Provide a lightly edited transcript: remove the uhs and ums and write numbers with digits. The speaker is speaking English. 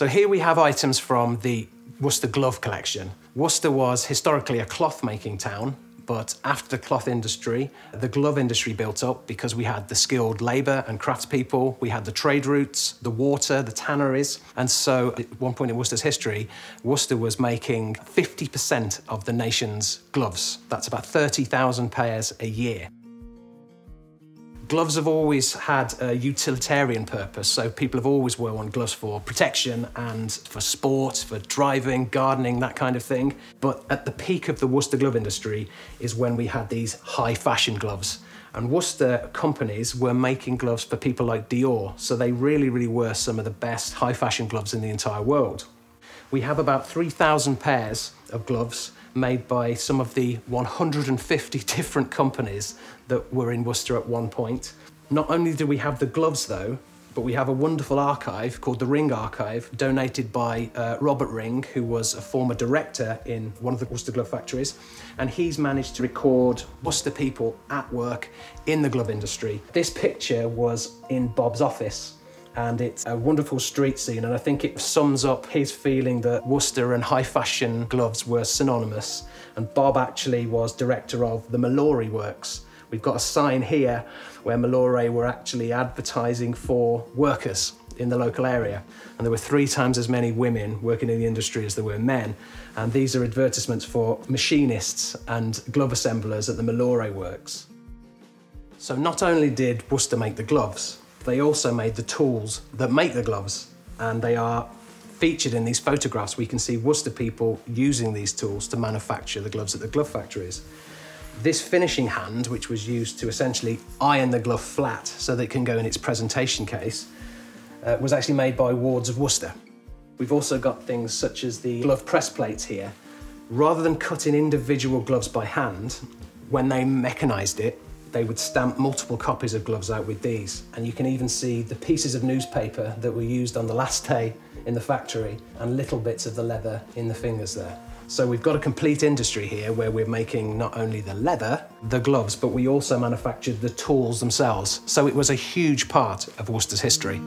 So here we have items from the Worcester glove collection. Worcester was historically a cloth-making town, but after the cloth industry, the glove industry built up because we had the skilled labour and craftspeople, we had the trade routes, the water, the tanneries, and so at one point in Worcester's history, Worcester was making 50% of the nation's gloves. That's about 30,000 pairs a year. Gloves have always had a utilitarian purpose, so people have always worn gloves for protection and for sport, for driving, gardening, that kind of thing. But at the peak of the Worcester glove industry is when we had these high fashion gloves. And Worcester companies were making gloves for people like Dior, so they really were some of the best high fashion gloves in the entire world. We have about 3,000 pairs of gloves made by some of the 150 different companies that were in Worcester at one point. Not only do we have the gloves though, but we have a wonderful archive called the Ring Archive, donated by Robert Ring, who was a former director in one of the Worcester glove factories, and he's managed to record Worcester people at work in the glove industry. This picture was in Bob's office, and it's a wonderful street scene, and I think it sums up his feeling that Worcester and high fashion gloves were synonymous. And Bob actually was director of the Mallory Works. We've got a sign here where Mallory were actually advertising for workers in the local area. And there were 3 times as many women working in the industry as there were men. And these are advertisements for machinists and glove assemblers at the Mallory Works. So not only did Worcester make the gloves, they also made the tools that make the gloves, and they are featured in these photographs. We can see Worcester people using these tools to manufacture the gloves at the glove factories. This finishing hand, which was used to essentially iron the glove flat so that it can go in its presentation case, was actually made by Wards of Worcester. We've also got things such as the glove press plates here. Rather than cutting individual gloves by hand, when they mechanised it, they would stamp multiple copies of gloves out with these. And you can even see the pieces of newspaper that were used on the last day in the factory and little bits of the leather in the fingers there. So we've got a complete industry here where we're making not only the leather, the gloves, but we also manufactured the tools themselves. So it was a huge part of Worcester's history.